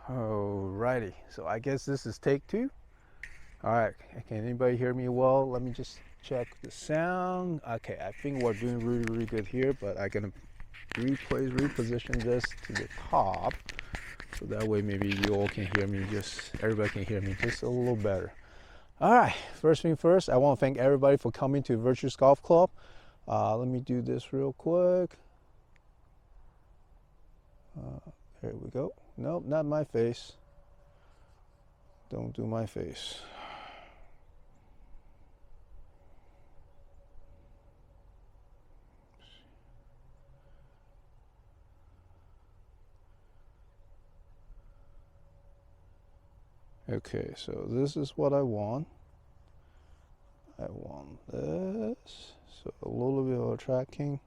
Alrighty, so I guess this is take two. All right, can anybody hear me well? Let me just check the sound. Okay, I think we're doing really good here, but I'm gonna reposition this to the top, so that way maybe you all can hear me, everybody can hear me just a little better. All right, first thing first, I want to thank everybody for coming to Virtuous Golf Club. Let me do this real quick. There we go. Nope, not my face. Don't do my face. Okay, so this is what I want. I want this. So a little bit of tracking.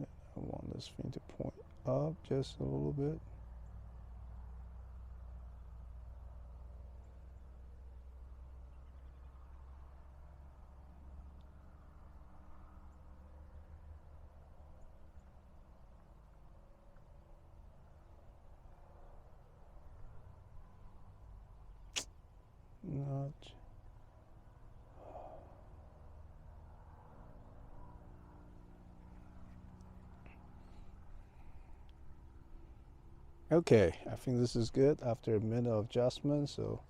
I want this thing to point up just a little bit. Not. Okay, I think this is good after a minute of adjustment. So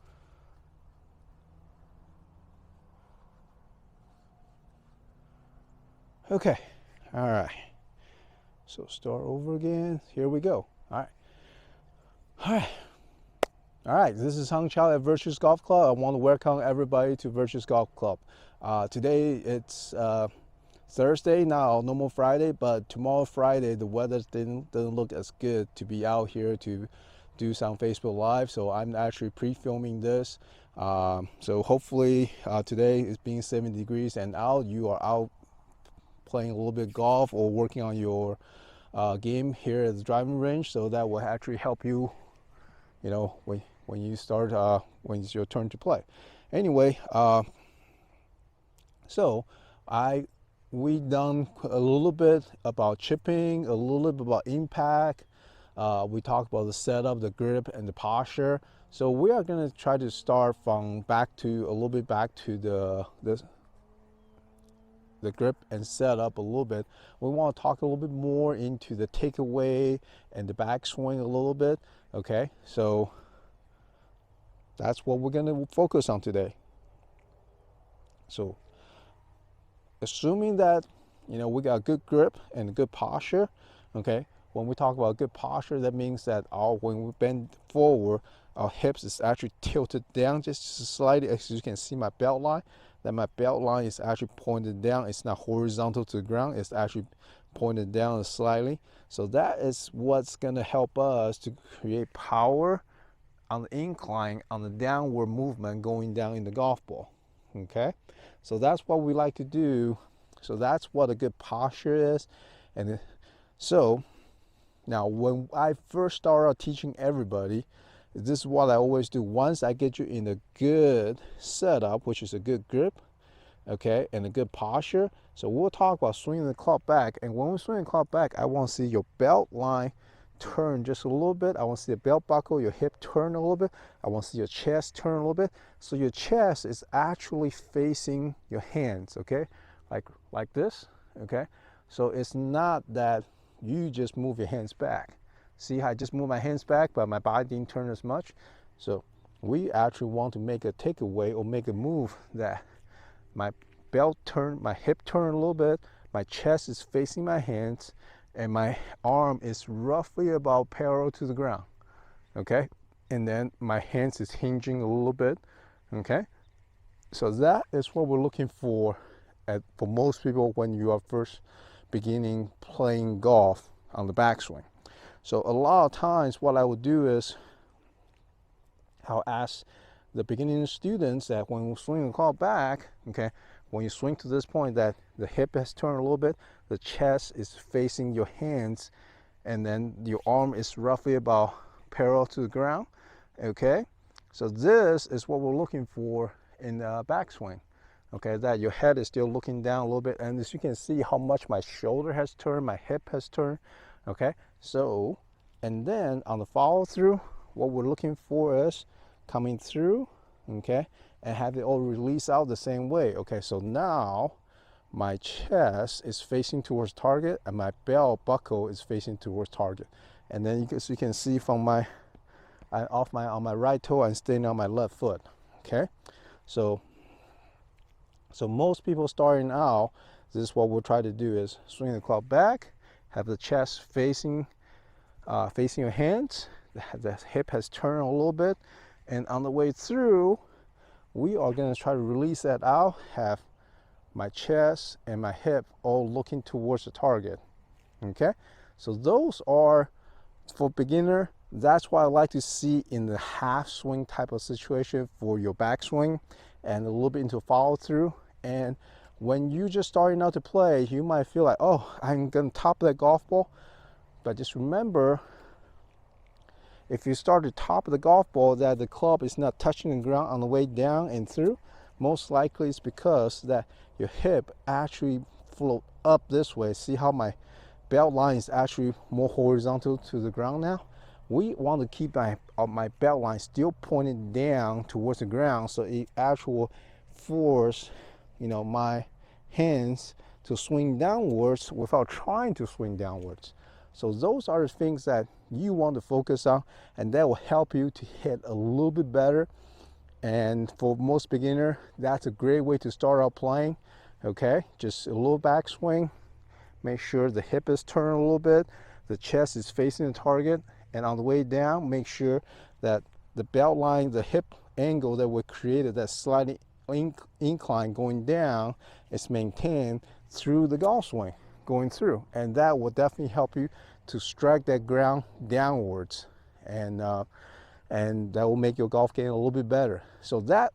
okay, all right. So start over again. Here we go. All right, all right. All right, this is Hung Chao at Virtuous Golf Club. I want to welcome everybody to Virtuous Golf Club. Today it's Thursday now, normal Friday, but tomorrow Friday the weather doesn't look as good to be out here to do some Facebook Live. So I'm actually pre-filming this. So hopefully today is being 70 degrees and out, you are out playing a little bit golf or working on your game here at the driving range. So that will actually help you, you know, when you start, when it's your turn to play. Anyway, so we done a little bit about chipping, a little bit about impact. We talked about the setup, the grip, and the posture. So we are going to try to start from a little bit back to the grip and setup a little bit. We want to talk a little bit more into the takeaway and the backswing a little bit. Okay, so that's what we're going to focus on today. So assuming that, you know, we got good grip and good posture, okay, when we talk about good posture, that means that when we bend forward, our hips is actually tilted down just slightly. As you can see my belt line, that my belt line is actually pointed down. It's not horizontal to the ground, it's actually pointed down slightly. So that is what's going to help us to create power on the incline, on the downward movement going down in the golf ball. Okay, so that's what we like to do. So that's what a good posture is. And so now when I first started teaching everybody, this is what I always do. Once I get you in a good setup, which is a good grip, okay, and a good posture, so we'll talk about swinging the club back. And when we swing the club back, I want to see your belt line turn just a little bit. I want to see the belt buckle, your hip turn a little bit. I want to see your chest turn a little bit. So your chest is actually facing your hands, okay? Like this, okay? So it's not that you just move your hands back. See how I just move my hands back, but my body didn't turn as much? So we actually want to make a takeaway or make a move that my belt turn, my hip turn a little bit, my chest is facing my hands, and my arm is roughly about parallel to the ground, okay? And then my hands is hinging a little bit, okay? So that is what we're looking for for most people when you are first beginning playing golf on the backswing. So a lot of times what I would do is I'll ask the beginning students that when we swing the club back, okay, when you swing to this point that the hip has turned a little bit, the chest is facing your hands, and then your arm is roughly about parallel to the ground, okay? So this is what we're looking for in the backswing, Okay, that your head is still looking down a little bit, and as you can see how much my shoulder has turned, my hip has turned. Okay, so, and then on the follow through, what we're looking for is coming through, okay, and have it all release out the same way. Okay, so now my chest is facing towards target and my belt buckle is facing towards target. And then you can see from my on my right toe, I'm staying on my left foot. Okay, so most people starting out, this is what we'll try to do is swing the club back, have the chest facing your hands, the hip has turned a little bit, and on the way through, we are going to try to release that out, have my chest and my hip all looking towards the target. Okay, so those are for beginner. That's what I like to see in the half swing type of situation for your backswing, and a little bit into follow through. And when you just starting out to play, you might feel like, oh, I'm gonna top that golf ball, but just remember, if you start to top of the golf ball that the club is not touching the ground on the way down and through, most likely it's because that your hip actually float up this way. See how my belt line is actually more horizontal to the ground now? We want to keep my belt line still pointed down towards the ground, so it actually force, my hands to swing downwards without trying to swing downwards. So those are the things that you want to focus on, and that will help you to hit a little bit better. And for most beginner, that's a great way to start out playing. Okay, just a little backswing. Make sure the hip is turned a little bit, the chest is facing the target, and on the way down, make sure that the belt line, the hip angle that we created, that slight incline going down, is maintained through the golf swing going through, and that will definitely help you to strike that ground downwards, and that will make your golf game a little bit better. So that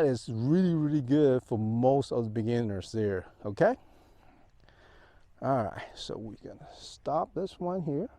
is really good for most of the beginners there. Okay, all right, so we're gonna stop this one here.